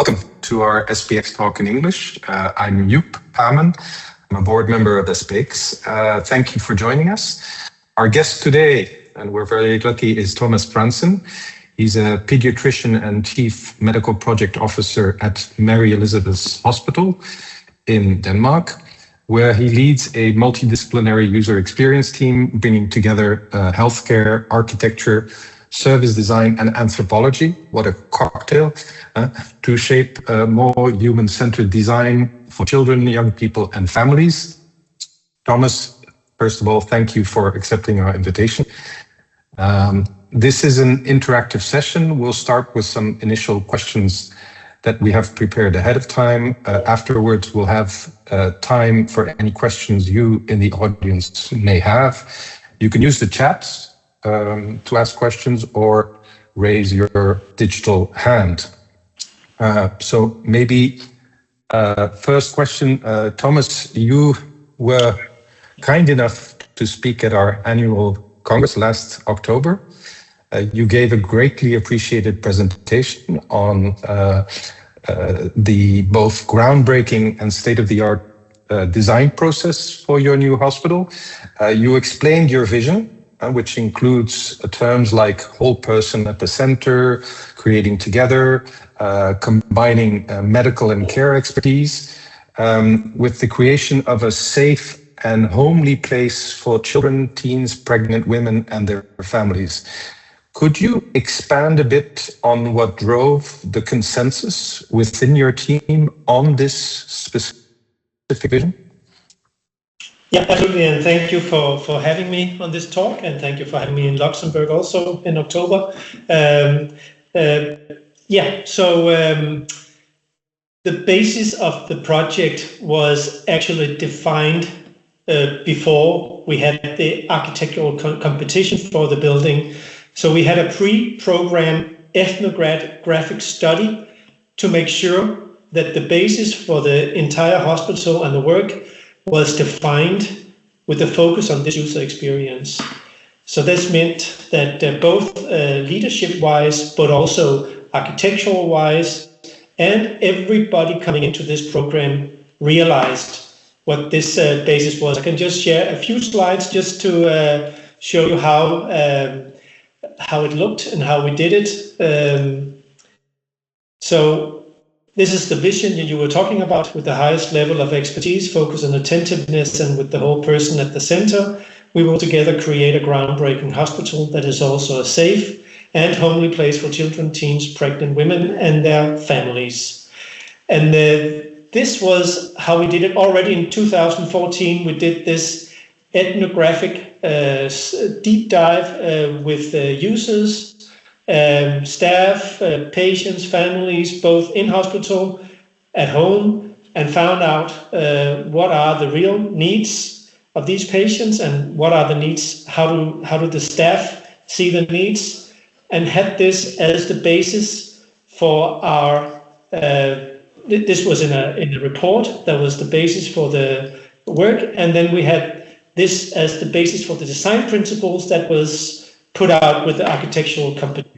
Welcome to our SPX talk in English. I'm Joep Pamen. I'm a board member of SPX. Thank you for joining us. Our guest today, and we're very lucky, is Leth Frandsen. He's a pediatrician and chief medical project officer at Mary Elizabeth's Hospital in Denmark, where he leads a multidisciplinary user experience team bringing together healthcare, architecture, service design, and anthropology. What a cocktail to shape a more human-centered design for children, young people, and families. Thomas, first of all, thank you for accepting our invitation. This is an interactive session. We'll start with some initial questions that we have prepared ahead of time. Afterwards, we'll have time for any questions you in the audience may have. You can use the chat to ask questions or raise your digital hand. So maybe first question, Thomas, you were kind enough to speak at our annual Congress last October. You gave a greatly appreciated presentation on the both groundbreaking and state-of-the-art design process for your new hospital. You explained your vision, which includes terms like whole person at the center, creating together, combining medical and care expertise, with the creation of a safe and homely place for children, teens, pregnant women, and their families. Could you expand a bit on what drove the consensus within your team on this specific vision? Yeah, absolutely, and thank you for having me on this talk, and thank you for having me in Luxembourg also in October. The basis of the project was actually defined before we had the architectural competition for the building. So we had a pre-programmed ethnographic study to make sure that the basis for the entire hospital and the work was defined with a focus on this user experience. So this meant that both leadership-wise, but also architectural-wise, and everybody coming into this program realized what this basis was. I can just share a few slides just to show you how it looked and how we did it. So this is the vision you were talking about, with the highest level of expertise, focus and attentiveness, and with the whole person at the center. We will together create a groundbreaking hospital that is also a safe and homely place for children, teens, pregnant women, and their families. And this was how we did it already in 2014. We did this ethnographic deep dive with users, staff, patients, families, both in hospital, at home, and found out what are the real needs of these patients and what are the needs, how do the staff see the needs, and had this as the basis for our, this was in a report that was the basis for the work, and then we had this as the basis for the design principles that was put out with the architectural company.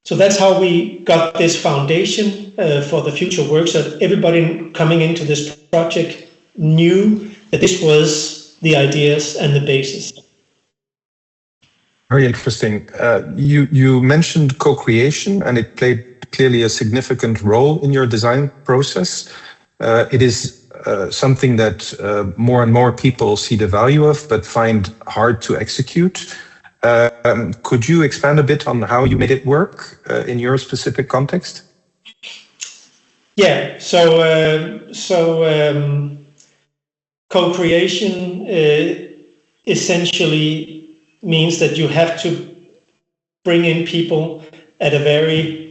So that's how we got this foundation for the future work, so that everybody coming into this project knew that this was the ideas and the basis. Very interesting. You mentioned co-creation, and it played clearly a significant role in your design process. It is something that more and more people see the value of, but find hard to execute. Could you expand a bit on how you made it work in your specific context? Yeah, so co-creation essentially means that you have to bring in people at a very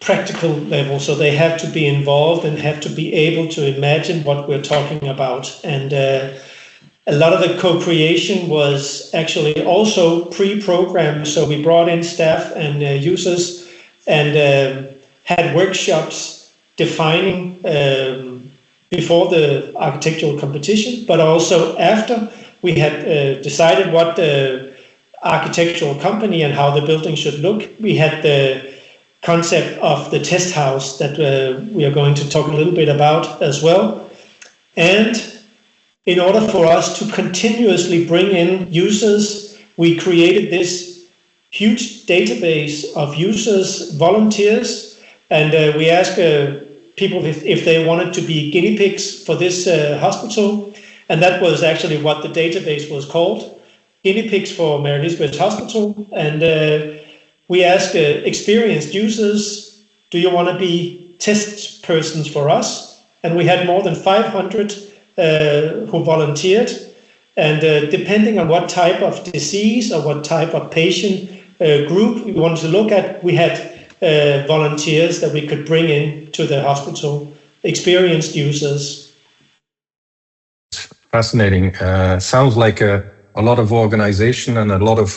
practical level. So they have to be involved and have to be able to imagine what we're talking about. And a lot of the co-creation was actually also pre-programmed. So we brought in staff and users and had workshops defining before the architectural competition, but also after we had decided what the architectural company and how the building should look. We had the concept of the test house that we are going to talk a little bit about as well. And in order for us to continuously bring in users, we created this huge database of users, volunteers, and we asked people if they wanted to be guinea pigs for this hospital. And that was actually what the database was called, Guinea Pigs for Mary Elizabeth Hospital. And we asked experienced users, do you want to be test persons for us? And we had more than 500 who volunteered. And depending on what type of disease or what type of patient group we wanted to look at, we had volunteers that we could bring in to the hospital, experienced users. Fascinating. Sounds like a lot of organization and a lot of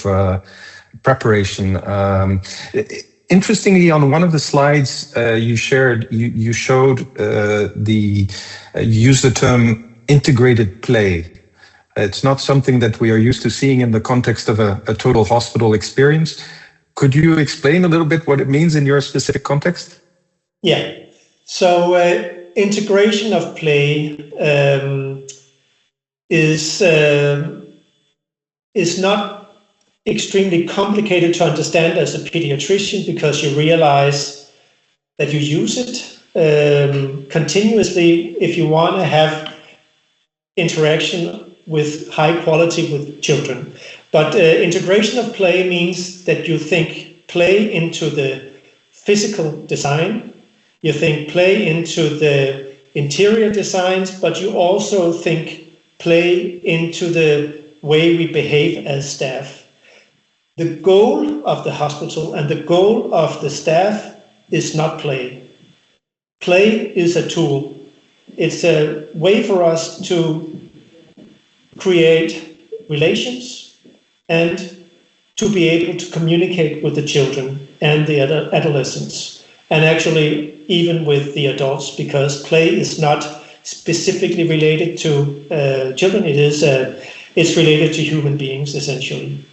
preparation. Interestingly, on one of the slides you shared, you showed you used the term integrated play. It's not something that we are used to seeing in the context of a total hospital experience. Could you explain a little bit what it means in your specific context? Yeah. So integration of play is not extremely complicated to understand as a pediatrician, because you realize that you use it continuously if you want to have interaction with high quality with children. But integration of play means that you think play into the physical design, you think play into the interior designs, but you also think play into the way we behave as staff. The goal of the hospital and the goal of the staff is not play. Play is a tool. It's a way for us to create relations and to be able to communicate with the children and the adolescents, and actually even with the adults, because play is not specifically related to children. It's related to human beings, essentially.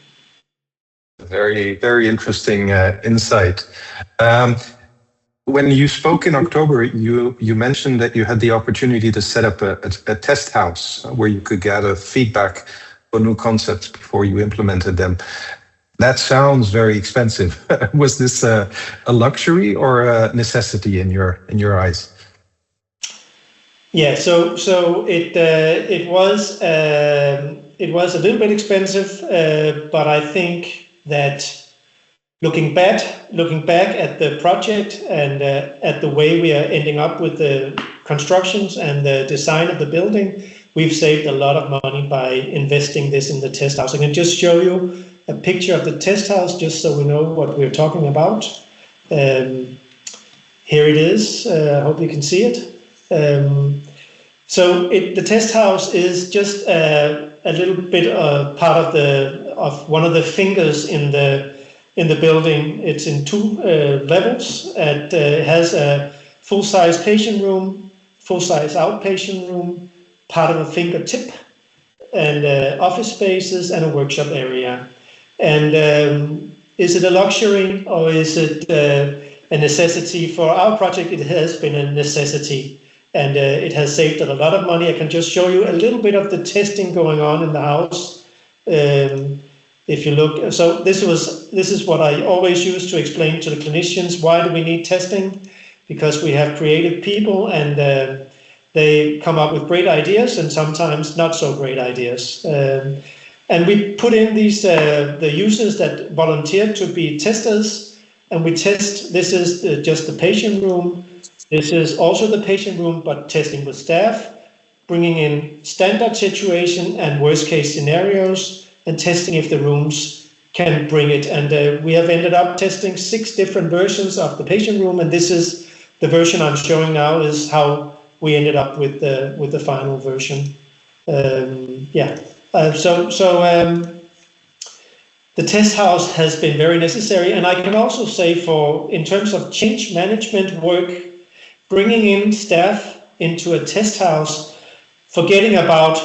Very, very interesting insight. When you spoke in October, you mentioned that you had the opportunity to set up a test house where you could gather feedback for new concepts before you implemented them. That sounds very expensive. Was this a luxury or a necessity in your eyes? Yeah, so it was a little bit expensive, but I think that looking back at the project and at the way we are ending up with the constructions and the design of the building, we've saved a lot of money by investing this in the test house. I can just show you a picture of the test house just so we know what we're talking about. Here it is. I hope you can see it. So the test house is just a little bit part of one of the fingers in the building. It's in two levels. It has a full-size patient room, full-size outpatient room, part of a fingertip, and office spaces and a workshop area. And is it a luxury or is it a necessity? For our project, it has been a necessity, and it has saved a lot of money. I can just show you a little bit of the testing going on in the house. If you look, so this is what I always use to explain to the clinicians. Why do we need testing? Because we have creative people, and they come up with great ideas and sometimes not so great ideas. And we put in these the users that volunteered to be testers, and we test. This is just the patient room. This is also the patient room, but testing with staff, bringing in standard situation and worst case scenarios, and testing if the rooms can bring it. And we have ended up testing 6 different versions of the patient room, and this is the version I'm showing now is how we ended up with the final version. The test house has been very necessary, and I can also say in terms of change management work, bringing in staff into a test house, forgetting about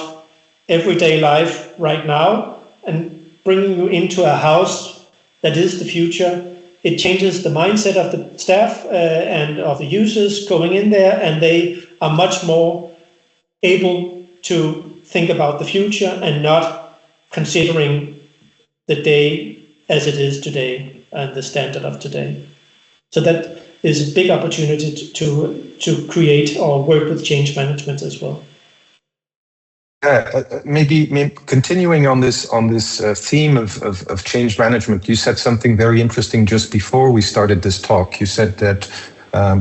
everyday life right now, and bringing you into a house that is the future, it changes the mindset of the staff and of the users going in there, and they are much more able to think about the future and not considering the day as it is today and the standard of today. So that is a big opportunity to create or work with change management as well. Maybe continuing on this theme of change management, you said something very interesting just before we started this talk. You said that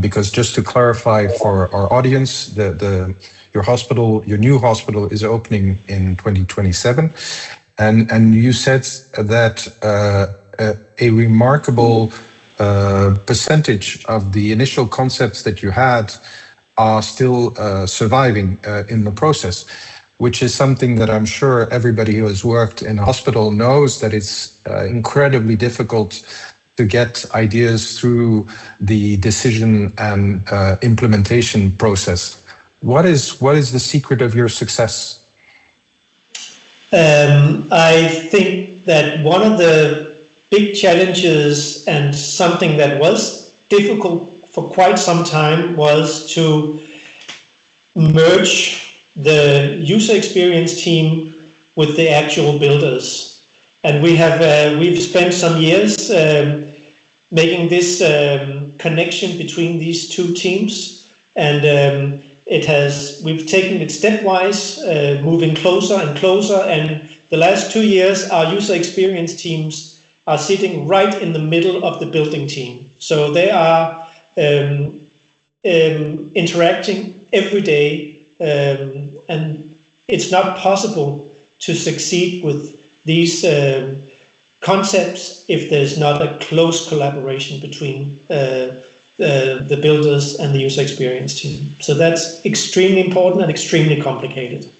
because, just to clarify for our audience, your new hospital is opening in 2027, and you said that a remarkable percentage of the initial concepts that you had are still surviving in the process, which is something that I'm sure everybody who has worked in a hospital knows, that it's incredibly difficult to get ideas through the decision and implementation process. What is the secret of your success? I think that one of the big challenges, and something that was difficult for quite some time, was to merge the user experience team with the actual builders. And we've spent some years making this connection between these two teams, and we've taken it stepwise, moving closer and closer, and the last 2 years our user experience teams are sitting right in the middle of the building team. So they are interacting every day, and it's not possible to succeed with these concepts if there's not a close collaboration between the builders and the user experience team. So that's extremely important and extremely complicated.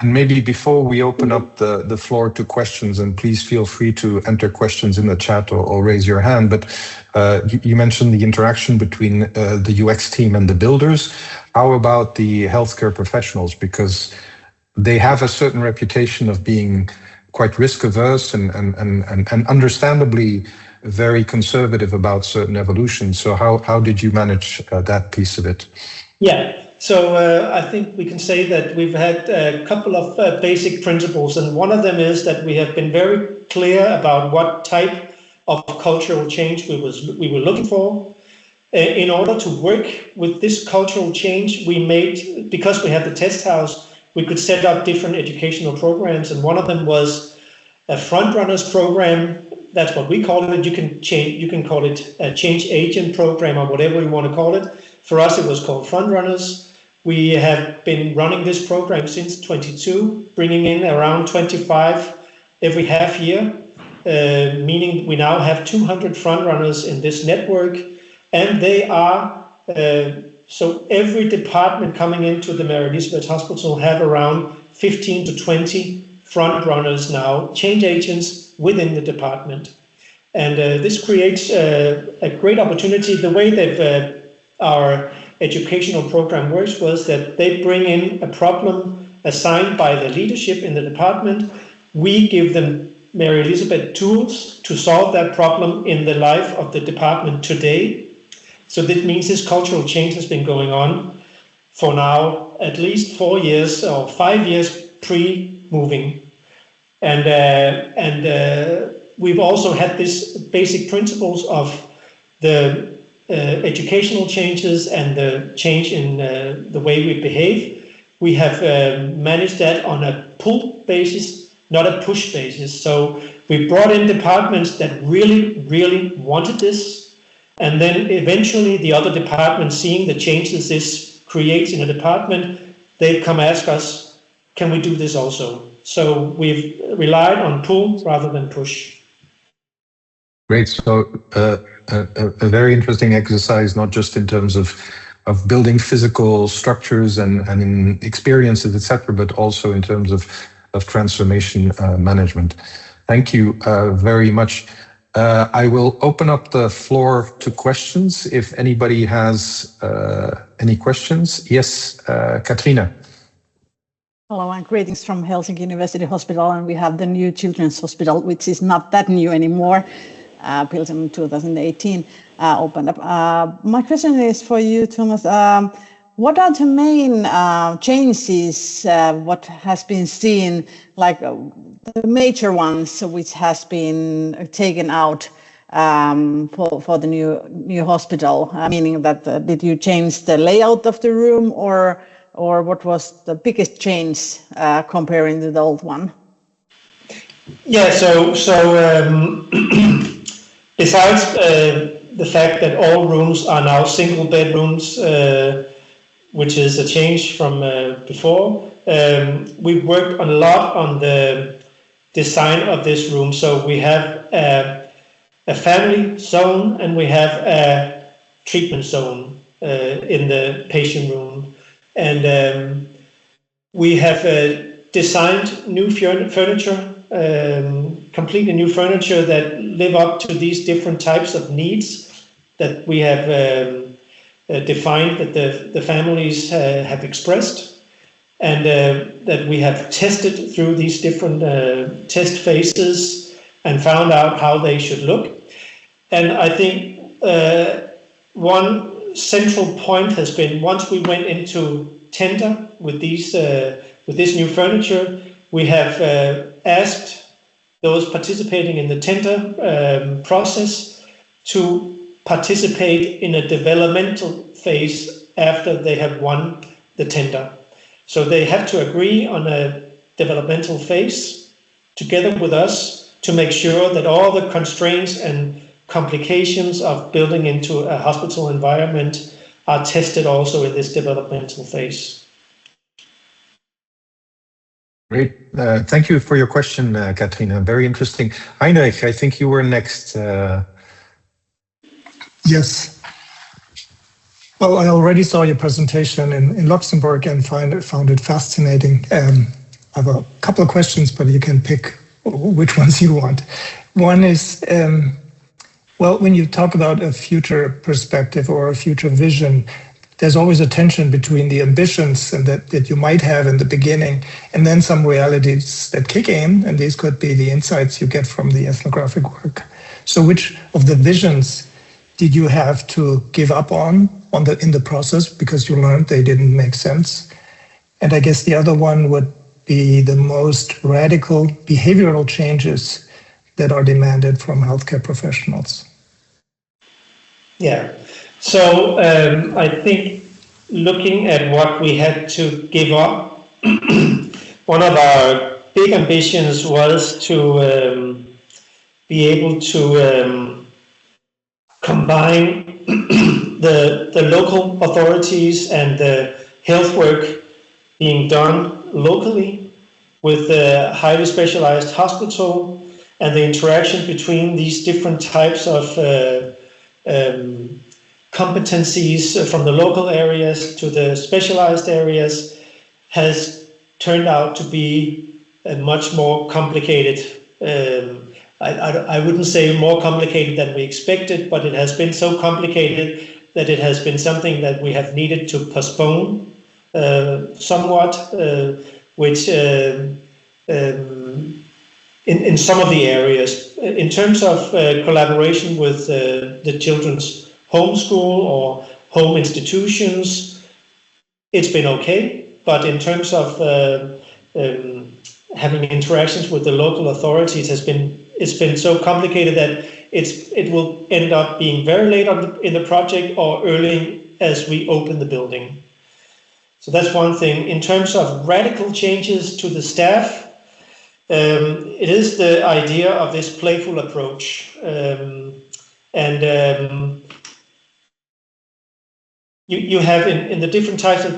And maybe before we open up the floor to questions, and please feel free to enter questions in the chat or raise your hand, but you mentioned the interaction between the UX team and the builders. How about the healthcare professionals? Because they have a certain reputation of being quite risk averse and understandably very conservative about certain evolutions. So how did you manage that piece of it? Yeah. So I think we can say that we've had a couple of basic principles, and one of them is that we have been very clear about what type of cultural change we were looking for. In order to work with this cultural change, we made, because we have the test house, we could set up different educational programs, and one of them was a frontrunners program. That's what we call it. You can call it a change agent program or whatever you want to call it. For us, it was called frontrunners. We have been running this program since 22, bringing in around 25 every half year, meaning we now have 200 frontrunners in this network, and they are, so every department coming into the Mary Elizabeth Hospital have around 15 to 20 frontrunners now, change agents within the department. And this creates a great opportunity. The way that our educational program works was that they bring in a problem assigned by the leadership in the department. We give them Mary Elizabeth tools to solve that problem in the life of the department today. So that means this cultural change has been going on for now at least 4 years or 5 years pre-moving. And we've also had these basic principles of the educational changes and the change in the way we behave. We have managed that on a pull basis, not a push basis. So we brought in departments that really, really wanted this. And then eventually the other departments, seeing the changes this creates in a department, they come ask us, can we do this also? So we've relied on pull rather than push. Great. So a very interesting exercise, not just in terms of building physical structures and in experiences, etc., but also in terms of transformation management. Thank you very much. I will open up the floor to questions if anybody has any questions. Yes, Katrina. Hello, and greetings from Helsinki University Hospital, and we have the new Children's Hospital, which is not that new anymore. built in 2018, opened up. My question is for you, Thomas. What are the main changes, what has been seen, like the major ones which has been taken out for the new hospital? Meaning that did you change the layout of the room, or what was the biggest change comparing to the old one? Yeah, so besides the fact that all rooms are now single bedrooms, which is a change from before, we worked a lot on the design of this room. So we have a family zone and we have a treatment zone in the patient room. And we have designed new furniture, completely new furniture that live up to these different types of needs that we have defined, that the families have expressed, and that we have tested through these different test phases and found out how they should look. And I think one central point has been, once we went into tender with this new furniture, we have asked those participating in the tender process to participate in a developmental phase after they have won the tender. So they have to agree on a developmental phase together with us to make sure that all the constraints and complications of building into a hospital environment are tested also in this developmental phase. Great. Thank you for your question, Katrina. Very interesting. Heinrich, I think you were next. Yes. Well, I already saw your presentation in Luxembourg and found it fascinating. I have a couple of questions, but you can pick which ones you want. One is, well, when you talk about a future perspective or a future vision, there's always a tension between the ambitions and that you might have in the beginning, and then some realities that kick in, and these could be the insights you get from the ethnographic work. So which of the visions did you have to give up in the process because you learned they didn't make sense? And I guess the other one would be the most radical behavioral changes that are demanded from healthcare professionals. Yeah. So I think looking at what we had to give up, one of our big ambitions was to be able to combine the local authorities and the health work being done locally with the highly specialized hospital and the interaction between these different types of competencies from the local areas to the specialized areas has turned out to be a much more complicated. I wouldn't say more complicated than we expected, but it has been so complicated that it has been something that we have needed to postpone somewhat, which in some of the areas. In terms of collaboration with the children's homeschool or home institutions, it's been okay, but in terms of having interactions with the local authorities it's been so complicated that it will end up being very late in the project or early as we open the building. So that's one thing. In terms of radical changes to the staff, it is the idea of this playful approach. You have in the different types of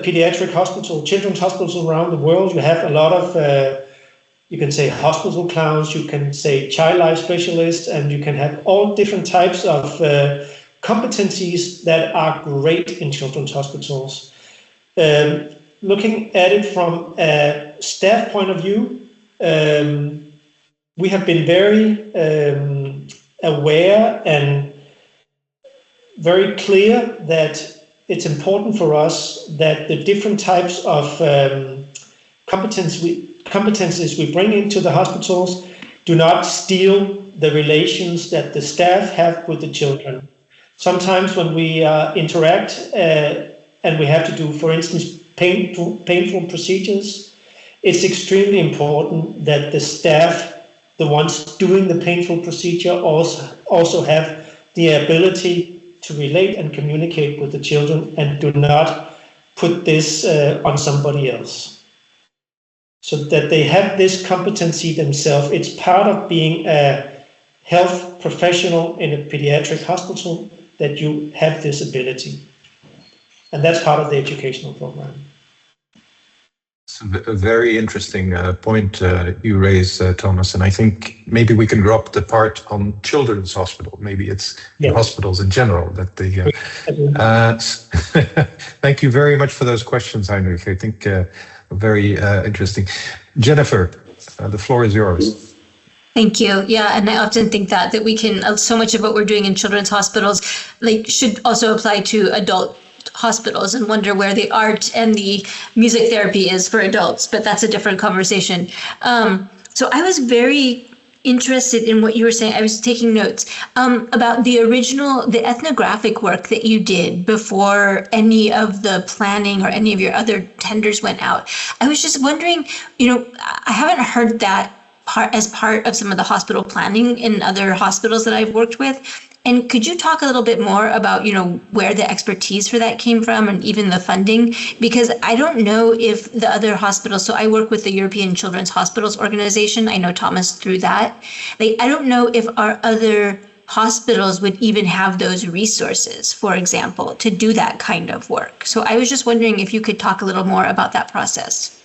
pediatric hospitals, children's hospitals around the world, you have a lot of, you can say hospital clowns, you can say child life specialists, and you can have all different types of competencies that are great in children's hospitals. Looking at it from a staff point of view, we have been very aware and very clear that it's important for us that the different types of competencies we bring into the hospitals do not steal the relations that the staff have with the children. Sometimes when we interact and we have to do, for instance, painful procedures, it's extremely important that the staff, the ones doing the painful procedure, also have the ability to relate and communicate with the children and do not put this on somebody else. So that they have this competency themselves. It's part of being a health professional in a pediatric hospital that you have this ability. And that's part of the educational program. It's a very interesting point you raise, Thomas, and I think maybe we can drop the part on children's hospital. Maybe it's in hospitals in general that they... Thank you very much for those questions, Heinrich. I think very interesting. Jennifer, the floor is yours. Thank you. Yeah, and I often think that we can, so much of what we're doing in children's hospitals should also apply to adult hospitals, and wonder where the art and the music therapy is for adults, but that's a different conversation. So I was very interested in what you were saying. I was taking notes about the ethnographic work that you did before any of the planning or any of your other tenders went out. I was just wondering, I haven't heard that as part of some of the hospital planning in other hospitals that I've worked with. And could you talk a little bit more about, where the expertise for that came from and even the funding? Because I don't know if the other hospitals, so I work with the European Children's Hospitals Organization. I know Thomas through that. I don't know if our other hospitals would even have those resources, for example, to do that kind of work. So I was just wondering if you could talk a little more about that process.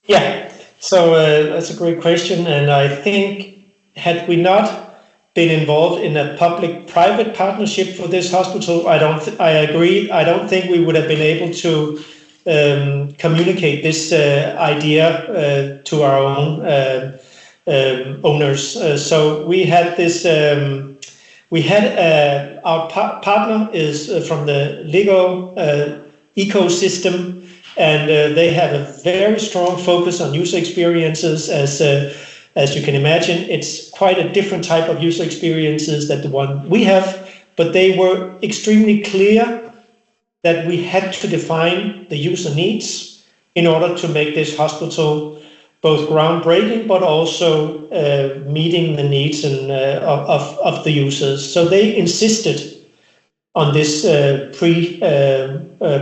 Yeah, so that's a great question. And I think had we not been involved in a public-private partnership for this hospital, I agree. I don't think we would have been able to communicate this idea to our own owners. So we had this. Our partner is from the Lego ecosystem, and they have a very strong focus on user experiences. As you can imagine, it's quite a different type of user experiences than the one we have, but they were extremely clear that we had to define the user needs in order to make this hospital both groundbreaking, but also meeting the needs of the users. So they insisted on this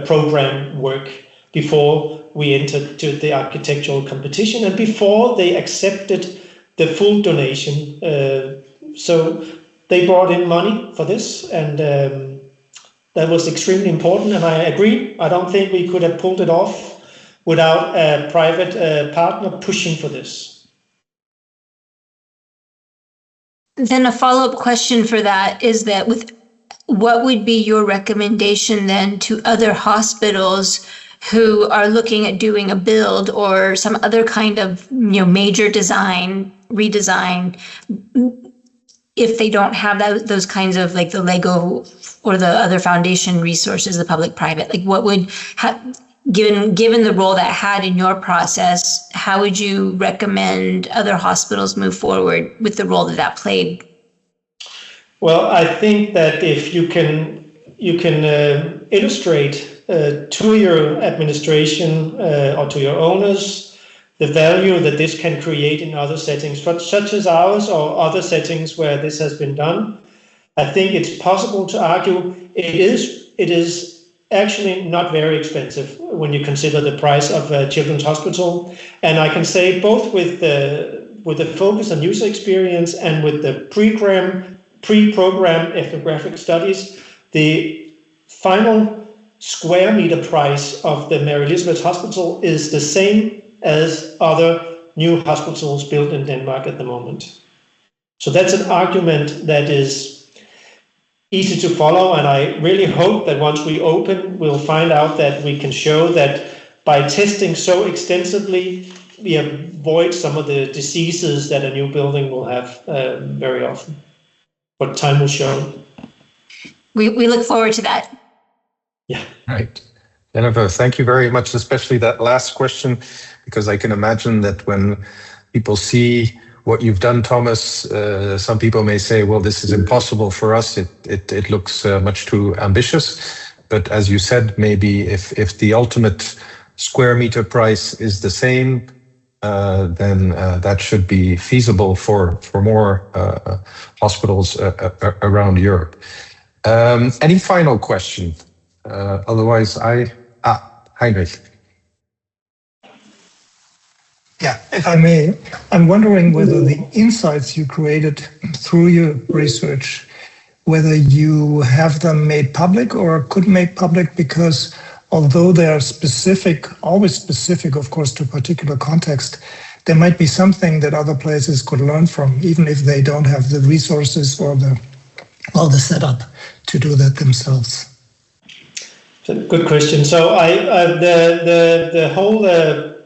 program work before we entered to the architectural competition and before they accepted the full donation. So they brought in money for this, and that was extremely important. And I agree, I don't think we could have pulled it off without a private partner pushing for this. Then a follow-up question for that is that what would be your recommendation then to other hospitals who are looking at doing a build or some other kind of major redesign, if they don't have those kinds of the Lego or the other foundation resources, the public-private? What would given the role that had in your process, how would you recommend other hospitals move forward with the role that played? Well, I think that if you can illustrate to your administration or to your owners the value that this can create in other settings, such as ours or other settings where this has been done, I think it's possible to argue it is actually not very expensive when you consider the price of a children's hospital. And I can say both with the focus on user experience and with the pre-program ethnographic studies, the final square meter price of the Mary Elizabeth Hospital is the same as other new hospitals built in Denmark at the moment. So that's an argument that is easy to follow, and I really hope that once we open, we'll find out that we can show that by testing so extensively, we avoid some of the diseases that a new building will have very often. But time will show. We look forward to that. Yeah. Right. Jennifer, thank you very much, especially that last question, because I can imagine that when people see what you've done, Thomas. Some people may say, well, this is impossible for us. It looks much too ambitious. But as you said, maybe if the ultimate square meter price is the same, then that should be feasible for more hospitals around Europe. Any final question? Otherwise, Heinrich. Yeah, if I may, I'm wondering whether the insights you created through your research, whether you have them made public or could make public, because although they are specific, always specific, of course, to a particular context, there might be something that other places could learn from, even if they don't have the resources or the setup to do that themselves. Good question. So the whole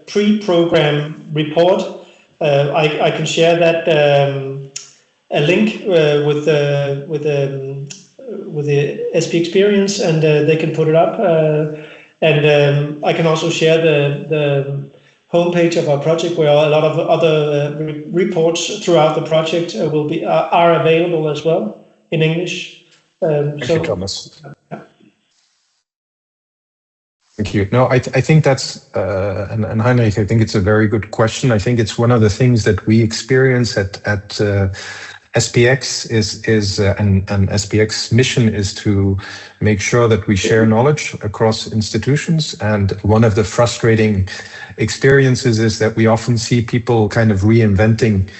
pre-program report, I can share that a link with the SP Experience, and they can put it up. And I can also share the homepage of our project, where a lot of other reports throughout the project are available as well in English. Thank you, Thomas. Thank you. No, I think that's, and Heinrich, I think it's a very good question. I think it's one of the things that we experience at SPX and SPX mission is to make sure that we share knowledge across institutions. And one of the frustrating experiences is that we often see people kind of reinventing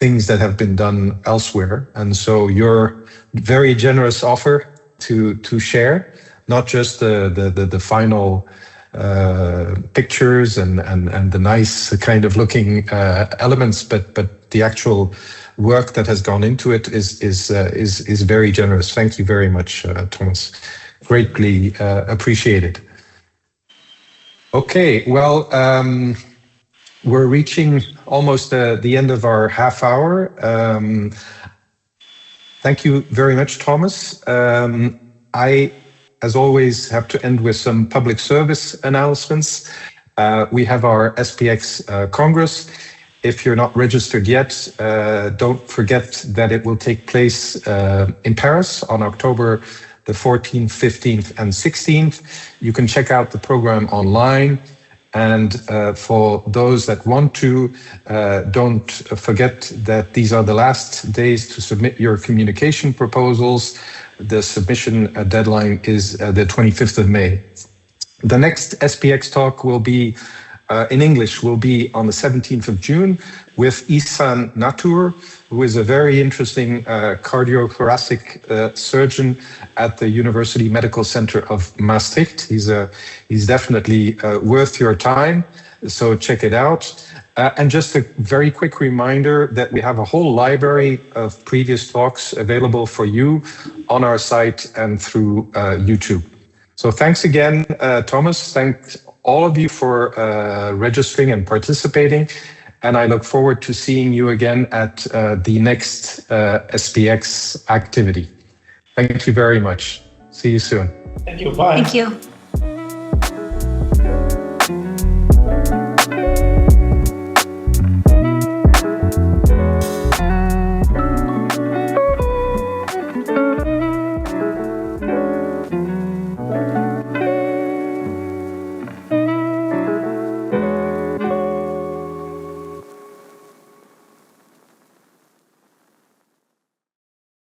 things that have been done elsewhere. And so your very generous offer to share, not just the final pictures and the nice kind of looking elements, but the actual work that has gone into it is very generous. Thank you very much, Thomas. Greatly appreciated. Okay, well, we're reaching almost the end of our half hour. Thank you very much, Thomas. I, as always, have to end with some public service announcements. We have our SPX Congress. If you're not registered yet, don't forget that it will take place in Paris on October the 14th, 15th, and 16th. You can check out the program online. And for those that want to, don't forget that these are the last days to submit your communication proposals. The submission deadline is the 25th of May. The next SPX talk will be in English, will be on the 17th of June with Ihsan Natur, who is a very interesting cardiothoracic surgeon at the University Medical Center of Maastricht. He's definitely worth your time, so check it out. And just a very quick reminder that we have a whole library of previous talks available for you on our site and through YouTube. So thanks again, Thomas. Thanks all of you for registering and participating. And I look forward to seeing you again at the next SPX activity. Thank you very much. See you soon. Thank you. Bye. Thank you.